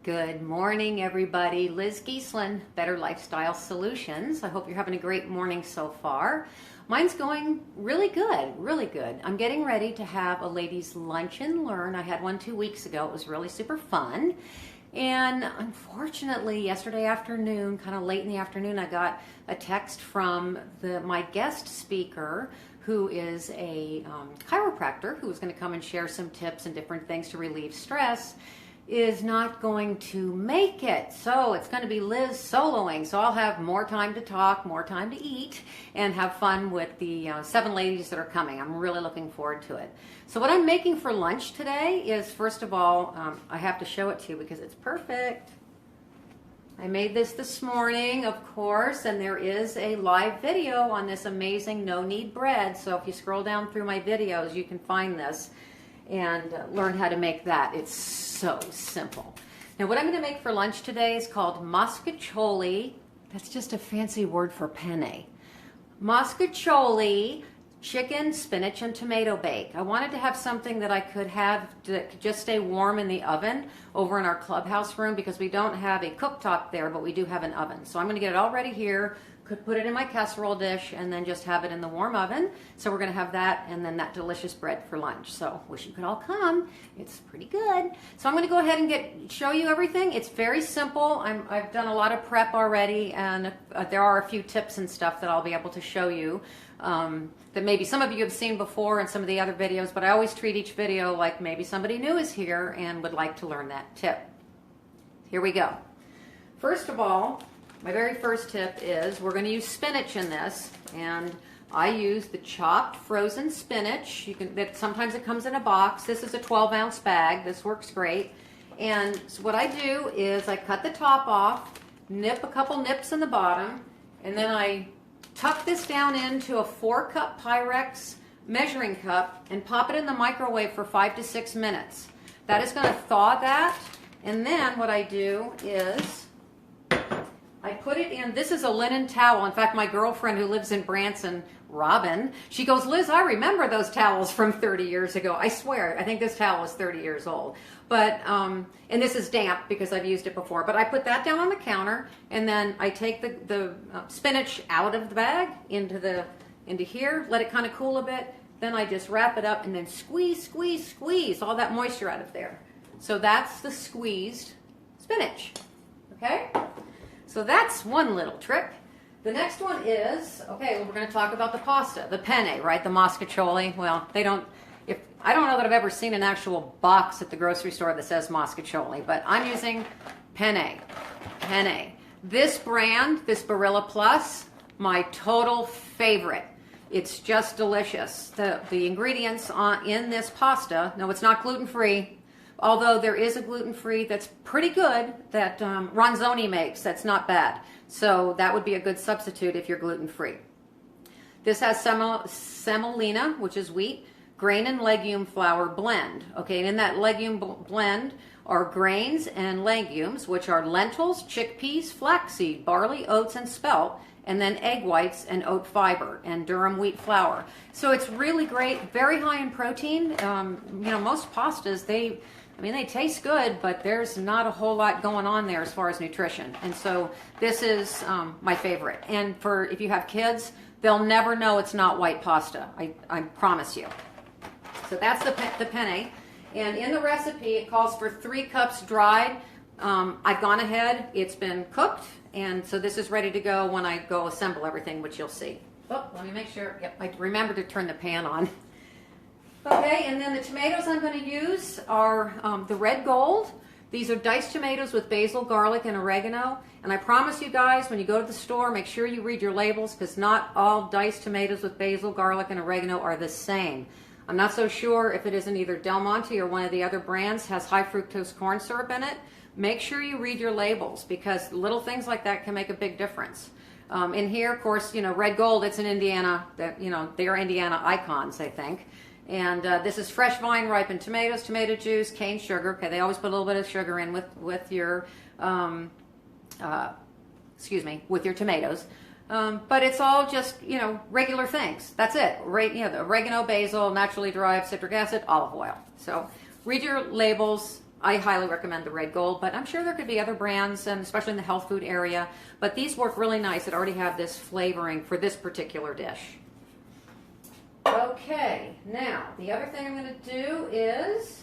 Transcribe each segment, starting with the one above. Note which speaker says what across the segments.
Speaker 1: Good morning, everybody. Liz Giesland, Better Lifestyle Solutions. I hope you're having a great morning so far. Mine's going really good, really good. I'm getting ready to have a ladies' lunch and learn. I had one 2 weeks ago. It was really super fun. And unfortunately, yesterday afternoon, kind of late in the afternoon, I got a text from my guest speaker, who is a chiropractor who is going to come and share some tips and different things to relieve stress, is not going to make it. So it's going to be Liz soloing. So I'll have more time to talk, more time to eat, and have fun with the 7 ladies that are coming. I'm really looking forward to it. So what I'm making for lunch today is, first of all, I have to show it to you because it's perfect. I made this morning, of course, and there is a live video on this amazing no-knead bread. So if you scroll down through my videos, you can find this and learn how to make that. It's so simple. Now what I'm going to make for lunch today is called Mostaccioli. That's just a fancy word for penne. Mostaccioli chicken, spinach, and tomato bake. I wanted to have something that I could have that could just stay warm in the oven over in our clubhouse room, because we don't have a cooktop there, but we do have an oven. So I'm going to get it all ready here, could put it in my casserole dish, and then just have it in the warm oven. So we're going to have that and then that delicious bread for lunch. So wish you could all come. It's pretty good. So I'm going to go ahead and show you everything. It's very simple. I've done a lot of prep already, and there are a few tips and stuff that I'll be able to show you that maybe some of you have seen before in some of the other videos, but I always treat each video like maybe somebody new is here and would like to learn that tip. Here we go. First of all, my very first tip is we're going to use spinach in this, and I use the chopped frozen spinach. Sometimes it comes in a box. This is a 12-ounce bag. This works great. And so what I do is I cut the top off, nip a couple nips in the bottom, and then I tuck this down into a 4-cup Pyrex measuring cup and pop it in the microwave for 5 to 6 minutes. That is going to thaw that, and then what I do is I put it in, this is a linen towel. In fact, my girlfriend who lives in Branson, Robin, she goes, Liz, I remember those towels from 30 years ago. I swear, I think this towel is 30 years old. But, and this is damp because I've used it before. But I put that down on the counter, and then I take the spinach out of the bag into here, let it kind of cool a bit. Then I just wrap it up and then squeeze, squeeze, squeeze all that moisture out of there. So that's the squeezed spinach, okay? So that's one little trick. The next one is, okay, well, we're going to talk about the pasta, the penne, right? The Mostaccioli. Well, I don't know that I've ever seen an actual box at the grocery store that says Mostaccioli, but I'm using penne. This brand, this Barilla Plus, my total favorite. It's just delicious. The ingredients in this pasta, no, it's not gluten-free. Although there is a gluten-free that's pretty good that Ronzoni makes. That's not bad. So that would be a good substitute if you're gluten-free. This has semolina, which is wheat, grain and legume flour blend. Okay, and in that legume blend are grains and legumes, which are lentils, chickpeas, flaxseed, barley, oats, and spelt, and then egg whites and oat fiber and durum wheat flour. So it's really great, very high in protein. Most pastas, they taste good, but there's not a whole lot going on there as far as nutrition. And so this is my favorite. And if you have kids, they'll never know it's not white pasta. I promise you. So that's the penne. And in the recipe, it calls for 3 cups dried. I've gone ahead. It's been cooked. And so this is ready to go when I go assemble everything, which you'll see. Oh, let me make sure. Yep, I remember to turn the pan on. Okay, and then the tomatoes I'm going to use are the red gold. These are diced tomatoes with basil, garlic, and oregano. And I promise you guys, when you go to the store, make sure you read your labels, because not all diced tomatoes with basil, garlic, and oregano are the same. I'm not so sure if it isn't either Del Monte or one of the other brands has high fructose corn syrup in it. Make sure you read your labels, because little things like that can make a big difference. In here, of course, red gold, it's in Indiana. They are Indiana icons, I think. And this is fresh vine ripened tomatoes, tomato juice, cane sugar. Okay, they always put a little bit of sugar in with your, with your tomatoes. But it's all just, regular things. That's it. The oregano, basil, naturally derived citric acid, olive oil. So read your labels. I highly recommend the Red Gold, but I'm sure there could be other brands, and especially in the health food area. But these work really nice. It already have this flavoring for this particular dish. Okay, now the other thing I'm going to do is,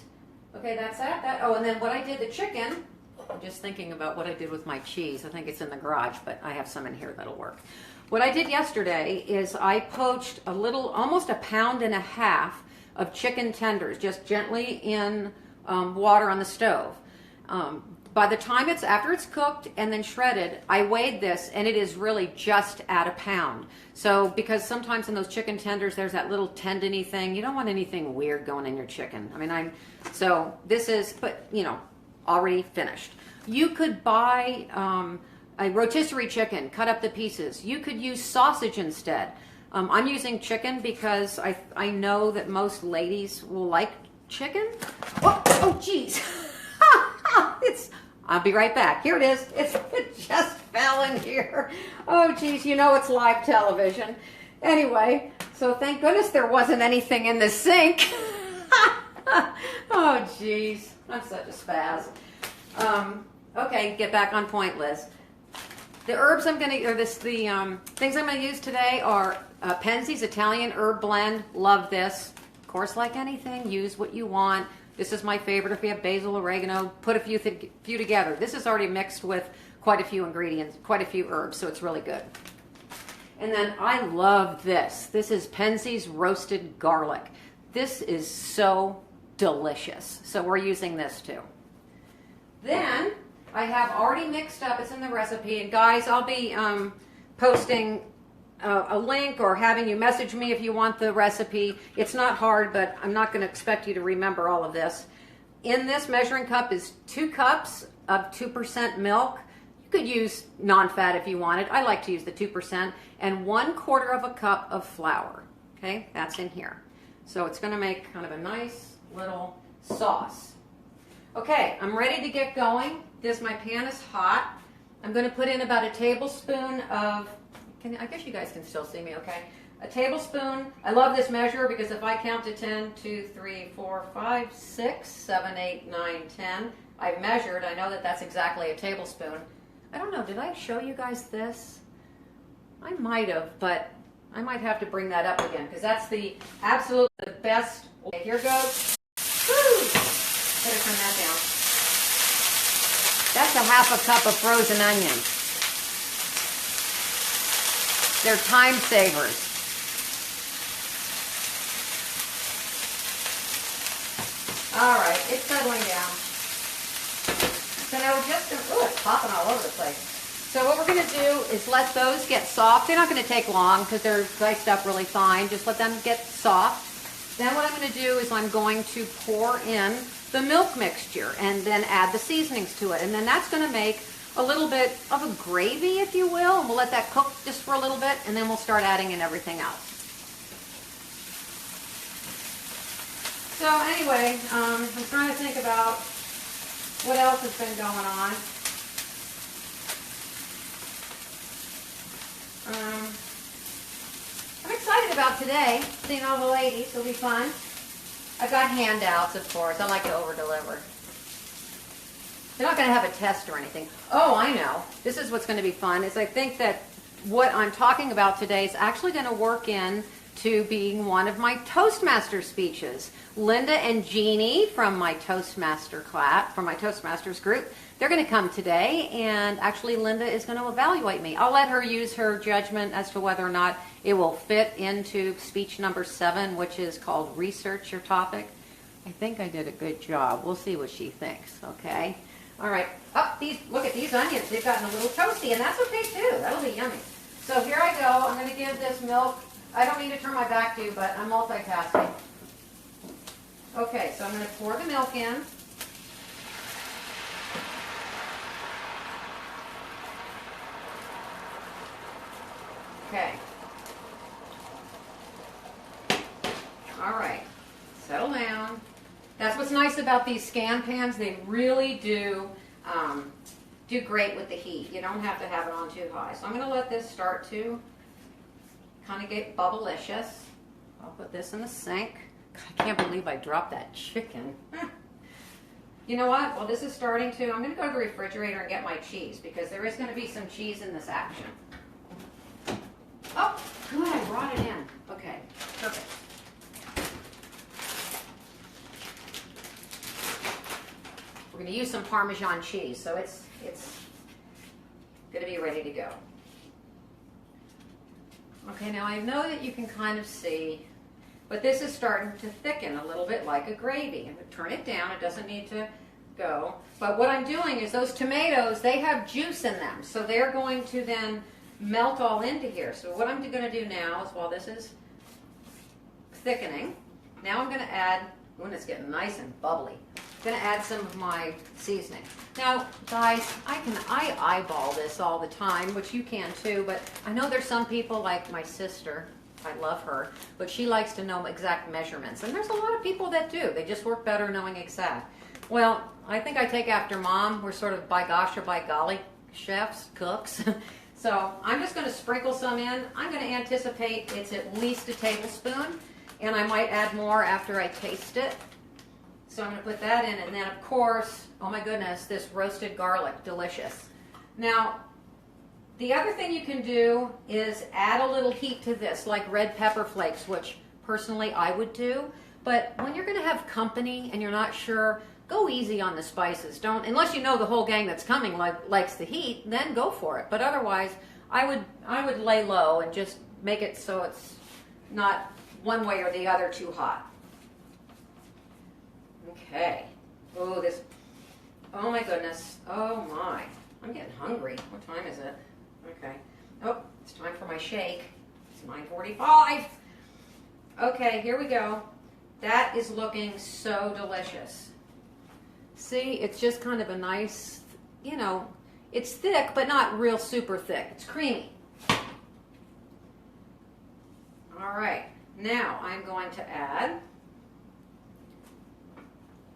Speaker 1: okay, that's that. Oh, and then what I did, the chicken. I'm just thinking about what I did with my cheese. I think it's in the garage, but I have some in here that'll work. What I did yesterday is I poached a little, almost 1.5 pounds of chicken tenders, just gently in water on the stove. By the time after it's cooked and then shredded, I weighed this and it is really just at 1 pound. So because sometimes in those chicken tenders there's that little tendony thing, you don't want anything weird going in your chicken. I mean, so this is, but you know, already finished. You could buy a rotisserie chicken, cut up the pieces. You could use sausage instead. I'm using chicken because I know that most ladies will like chicken. Oh geez. I'll be right back. Here it is. It just fell in here. Oh geez, you know it's live television. Anyway, so thank goodness there wasn't anything in the sink. Oh geez, I'm such a spaz. Okay, get back on point, Liz. The herbs I'm going to, or things I'm going to use today are Penzeys Italian Herb Blend. Love this. Of course, like anything, use what you want. This is my favorite. If we have basil, oregano, put a few together. This is already mixed with quite a few ingredients, quite a few herbs, so it's really good. And then I love this. This is Penzeys Roasted Garlic. This is so delicious. So we're using this too. Then I have already mixed up, it's in the recipe, and guys, I'll be posting a link or having you message me if you want the recipe. It's not hard, but I'm not going to expect you to remember all of this. In this measuring cup is 2 cups of 2% milk. You could use non-fat if you wanted. I like to use the 2%, and 1/4 cup of flour. Okay, that's in here. So it's going to make kind of a nice little sauce. Okay, I'm ready to get going. My pan is hot. I'm going to put in about a tablespoon of, I guess you guys can still see me, okay? A tablespoon. I love this measure because if I count to 10, 2, 3, 4, 5, 6, 7, 8, 9, 10, I've measured. I know that that's exactly a tablespoon. I don't know, did I show you guys this? I might have, but I might have to bring that up again because that's the best. Okay, here goes. Woo! Better turn that down. That's a 1/2 cup of frozen onions. They're time savers. All right, it's settling down. So now we're just going to, oh, it's popping all over the place. So what we're going to do is let those get soft. They're not going to take long because they're diced up really fine. Just let them get soft. Then what I'm going to do is I'm going to pour in the milk mixture and then add the seasonings to it. And then that's going to make a little bit of a gravy, if you will. And we'll let that cook just for a little bit, and then we'll start adding in everything else. So anyway, I'm trying to think about what else has been going on. I'm excited about today, seeing all the ladies. It'll be fun. I've got handouts, of course. I like to over-deliver. They're not going to have a test or anything. Oh, I know. This is what's going to be fun, is I think that what I'm talking about today is actually going to work in to being one of my Toastmaster speeches. Linda and Jeannie from my Toastmaster class, from my Toastmasters group, they're going to come today, and actually Linda is going to evaluate me. I'll let her use her judgment as to whether or not it will fit into speech number 7, which is called Research Your Topic. I think I did a good job. We'll see what she thinks, okay? All right. Oh, look at these onions. They've gotten a little toasty, and that's okay too. That'll be yummy. So here I go. I'm going to give this milk. I don't need to turn my back to you, but I'm multitasking. Okay, so I'm going to pour the milk in. Okay. All right. Settle down. That's what's nice about these scan pans. They really do great with the heat. You don't have to have it on too high. So I'm going to let this start to kind of get bubblicious. I'll put this in the sink. I can't believe I dropped that chicken. You know what? Well, this is starting to, I'm going to go to the refrigerator and get my cheese because there is going to be some cheese in this action. Oh, good, I brought it in. Okay, perfect. We're going to use some Parmesan cheese, so it's going to be ready to go. Okay, now I know that you can kind of see, but this is starting to thicken a little bit like a gravy. I'm going to turn it down. It doesn't need to go. But what I'm doing is those tomatoes, they have juice in them, so they're going to then melt all into here. So what I'm going to do now is while this is thickening, now I'm going to add, when it's getting nice and bubbly, I'm going to add some of my seasoning. Now, guys, I eyeball this all the time, which you can too, but I know there's some people like my sister, I love her, but she likes to know exact measurements. And there's a lot of people that do. They just work better knowing exact. Well, I think I take after Mom. We're sort of by gosh or by golly chefs, cooks. So I'm just going to sprinkle some in. I'm going to anticipate it's at least a tablespoon, and I might add more after I taste it. So I'm going to put that in, and then of course, oh my goodness, this roasted garlic, delicious. Now, the other thing you can do is add a little heat to this, like red pepper flakes, which personally I would do. But when you're going to have company and you're not sure, go easy on the spices. Don't, unless you know the whole gang that's coming likes the heat, then go for it. But otherwise, I would lay low and just make it so it's not one way or the other too hot. Okay. Oh, this. Oh my goodness. Oh my. I'm getting hungry. What time is it? Okay. Oh, it's time for my shake. It's 9:45. Okay, here we go. That is looking so delicious. See, it's just kind of a nice, you know, it's thick, but not real super thick. It's creamy. All right. Now I'm going to add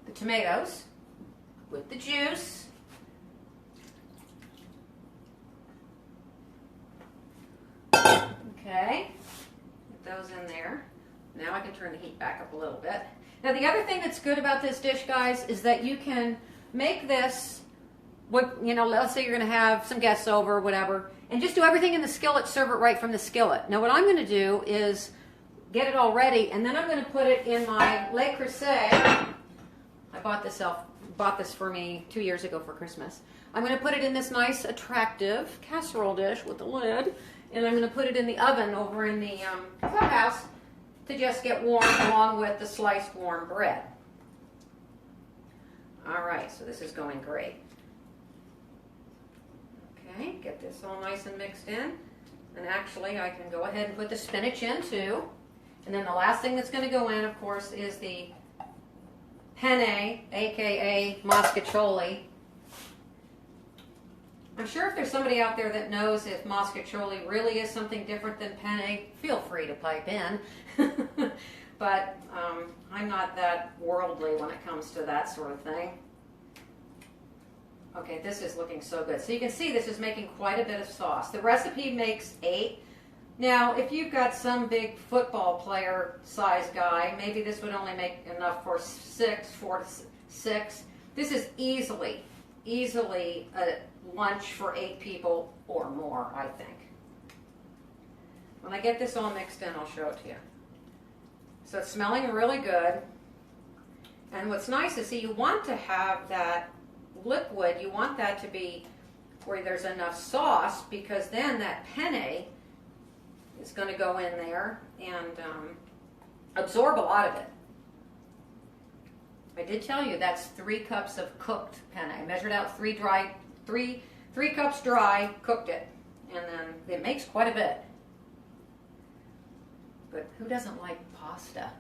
Speaker 1: the tomatoes with the juice. Okay, get those in there. Now I can turn the heat back up a little bit. Now the other thing that's good about this dish, guys, is that you can make this, what, you know, let's say you're going to have some guests over or whatever, and just do everything in the skillet, serve it right from the skillet. Now what I'm going to do is get it all ready, and then I'm going to put it in my Le Creuset. I bought this for me 2 years ago for Christmas. I'm going to put it in this nice, attractive casserole dish with a lid, and I'm going to put it in the oven over in the clubhouse to just get warm along with the sliced warm bread. All right, so this is going great. Okay, get this all nice and mixed in. And actually, I can go ahead and put the spinach in too. And then the last thing that's going to go in, of course, is the penne, aka Mostaccioli. I'm sure if there's somebody out there that knows if Mostaccioli really is something different than penne, feel free to pipe in. But I'm not that worldly when it comes to that sort of thing. Okay, this is looking so good. So you can see this is making quite a bit of sauce. The recipe makes 8. Now, if you've got some big football player size guy, maybe this would only make enough for 4 to 6. This is easily a lunch for 8 people or more, I think. When I get this all mixed in, I'll show it to you. So it's smelling really good. And what's nice is, see, you want to have that liquid, you want that to be where there's enough sauce, because then that penne is going to go in there and absorb a lot of it. I did tell you that's 3 cups of cooked penne. I measured out 3 cups dry, cooked it, and then it makes quite a bit. But who doesn't like pasta?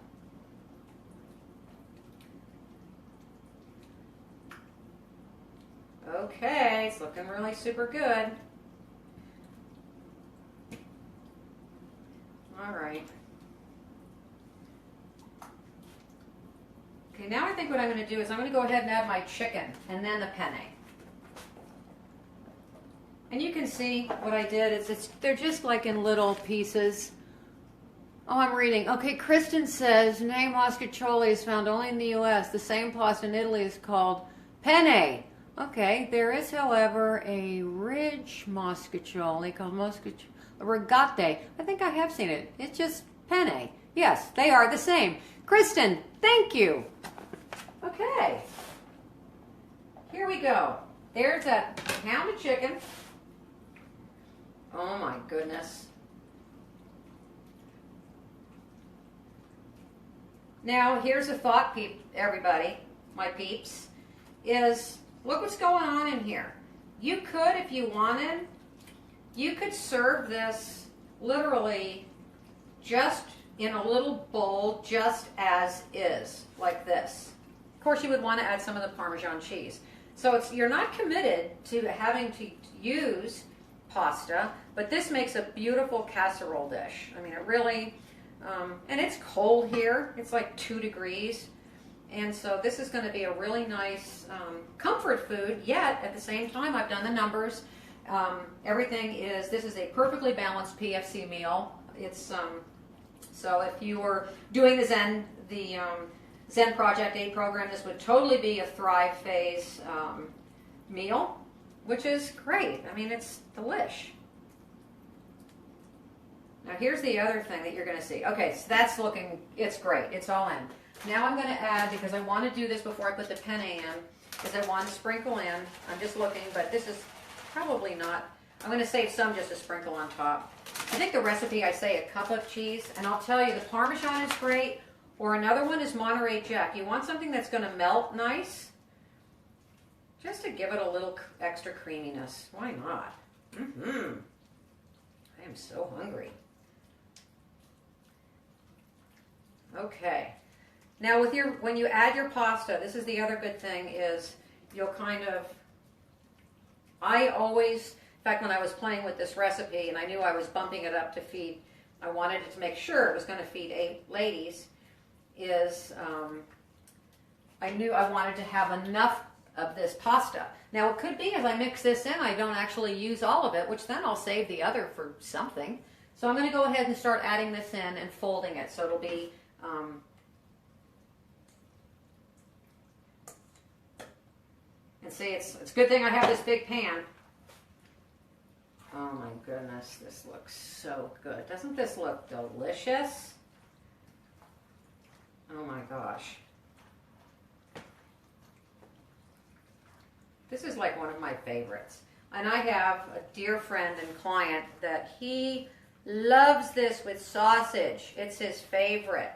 Speaker 1: Okay, it's looking really super good. All right. Okay, now I think what I'm going to do is I'm going to go ahead and add my chicken and then the penne. And you can see what I did is they're just like in little pieces. Oh, I'm reading. Okay, Kristen says, name Mostaccioli is found only in the U.S. The same pasta in Italy is called Penne. Okay, there is, however, a ridge Mostaccioli called Regate. I think I have seen it. It's just penne. Yes, they are the same. Kristen, thank you. Okay. Here we go. There's a pound of chicken. Oh my goodness. Now, here's a thought, everybody, my peeps, is look what's going on in here. You could, if you wanted, you could serve this literally just in a little bowl, just as is, like this. Of course, you would want to add some of the Parmesan cheese. So you're not committed to having to use pasta, but this makes a beautiful casserole dish. I mean, it really, and it's cold here. It's like 2 degrees. And so this is going to be a really nice comfort food, yet at the same time, I've done the numbers. This is a perfectly balanced PFC meal. It's, so if you were doing the Zen Project 8 program, this would totally be a Thrive Phase meal, which is great. I mean, it's delish. Now here's the other thing that you're going to see. Okay, so that's looking, it's great. It's all in. Now I'm going to add, because I want to do this before I put the penne in, is I want to sprinkle in, I'm just looking, but this is probably not, I'm going to save some just to sprinkle on top. I think the recipe, I say a cup of cheese, and I'll tell you the Parmesan is great, or another one is Monterey Jack. You want something that's going to melt nice, just to give it a little extra creaminess. Why not? I am so hungry. Okay. Now when you add your pasta, this is the other good thing is you'll kind of, I always, in fact when I was playing with this recipe and I knew I was bumping it up to feed, I wanted it to make sure it was going to feed 8 ladies, I knew I wanted to have enough of this pasta. Now it could be as I mix this in, I don't actually use all of it, which then I'll save the other for something. So I'm going to go ahead and start adding this in and folding it so it'll be, and see, it's a good thing I have this big pan. Oh my goodness, this looks so good. Doesn't this look delicious? Oh my gosh. This is like one of my favorites. And I have a dear friend and client that he loves this with sausage. It's his favorite.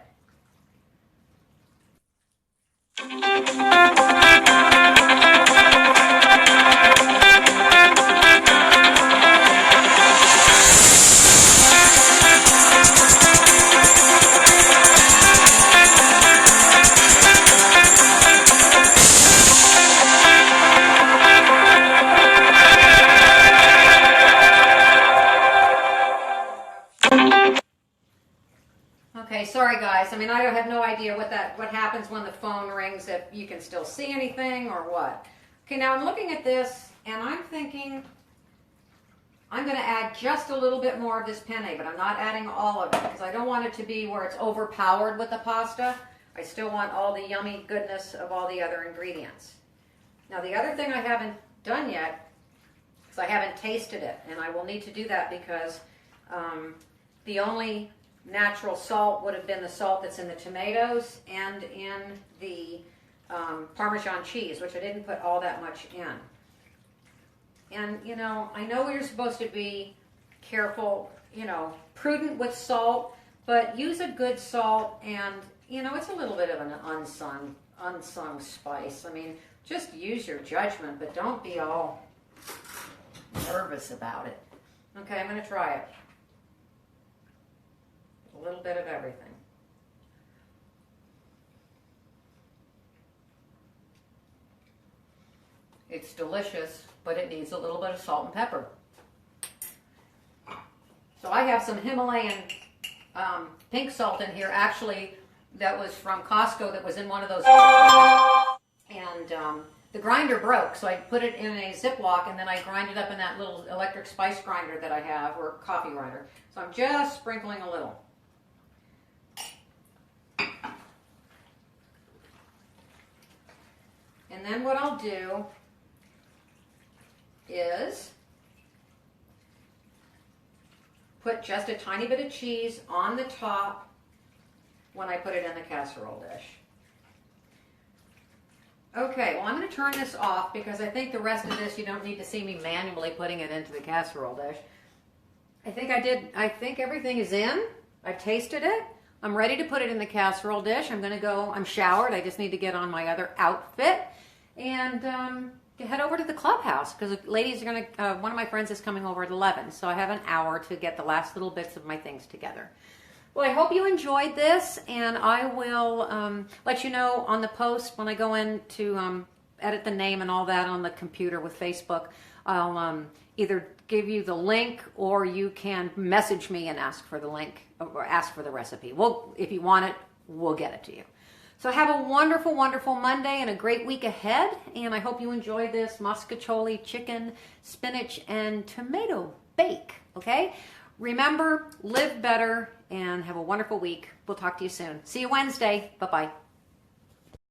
Speaker 1: Okay, sorry guys. I mean, I have no idea what happens when the phone rings, if you can still see anything or what. Okay, now I'm looking at this and I'm thinking I'm going to add just a little bit more of this penne, but I'm not adding all of it because I don't want it to be where it's overpowered with the pasta. I still want all the yummy goodness of all the other ingredients. Now the other thing I haven't done yet is I haven't tasted it, and I will need to do that because the only natural salt would have been the salt that's in the tomatoes and in the Parmesan cheese, which I didn't put all that much in. And, you know, I know you're supposed to be careful, you know, prudent with salt, but use a good salt, and, you know, it's a little bit of an unsung spice. I mean, just use your judgment, but don't be all nervous about it. Okay, I'm going to try it. A little bit of everything. It's delicious, but it needs a little bit of salt and pepper. So I have some Himalayan pink salt in here, actually, that was from Costco, that was in one of those. And the grinder broke, so I put it in a Ziploc, and then I grind it up in that little electric spice grinder that I have, or coffee grinder. So I'm just sprinkling a little. And then what I'll do is put just a tiny bit of cheese on the top when I put it in the casserole dish. Okay, well, I'm going to turn this off because I think the rest of this, you don't need to see me manually putting it into the casserole dish. I think everything is in. I've tasted it. I'm ready to put it in the casserole dish. I'm showered. I just need to get on my other outfit and head over to the clubhouse because the ladies are going to, one of my friends is coming over at 11, so I have an hour to get the last little bits of my things together. Well, I hope you enjoyed this, and I will let you know on the post when I go in to edit the name and all that on the computer with Facebook. I'll either give you the link or you can message me and ask for the link or ask for the recipe. If you want it, we'll get it to you. So have a wonderful, wonderful Monday and a great week ahead, and I hope you enjoy this Mostaccioli chicken, spinach, and tomato bake, okay? Remember, live better, and have a wonderful week. We'll talk to you soon. See you Wednesday. Bye-bye.